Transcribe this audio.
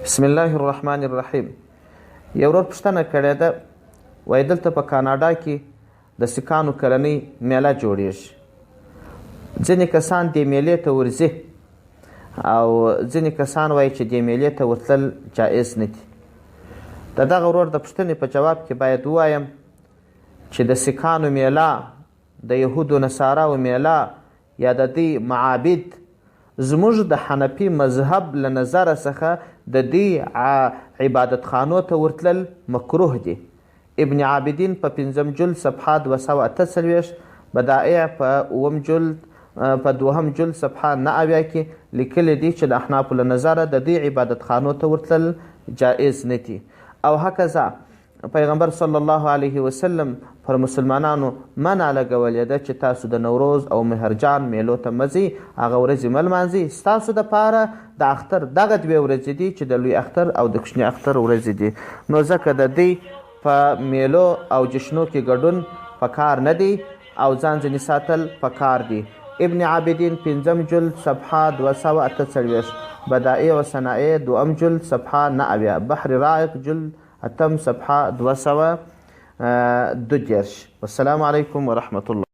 بسم الله الرحمن الرحیم. یو ورور پوښتنه کړې ده، وایي دلته په کاناډا کې د سیکانو کلنۍ میله جوړیږي. ځینې کسان دې میلې ته ورځي او ځینې کسان وایي چې دې میلې ته ورتلل جایز نه دي. د دغه ورور د پوښتنې په جواب کې باید ووایم چې د سیکانو میله، د یهودو نصاراو میله یا د دې معابد زموږ د حنفي مذهب له نظره څخه د دې عبادت خانو ته ورتلل مکروه دي. ابن عابدین په 5 جلد صفحه 248، بدائع په 2 جلد صفحه 9 کې لیکلي دي چې د احنافو له نظره د دې عبادت خانو ته ورتلل جائز نه دي. او هکذا پیغمبر صلی الله علیه وسلم پر مسلمانانو منع لګولې ده چې تاسو د نوروز او مهرجان میلو ته مځئ، هغه ورځې مه لمانځئ. ستاسو دپاره د اختر دغه 2 ورځې دي چې د لوی اختر او د کوچني اختر ورځې دي. نو ځکه د دې په میلو او جشنو کې ګډون پکار نه دی او ځان ځینې ساتل پکار دی. ابن عابدین 5 جلد صفحه 248، بدائع و صنائع 2 جلد صفحه 9، بحر رائق جلد 8 صفحه 222. والسلام علیکم ورحمة الله.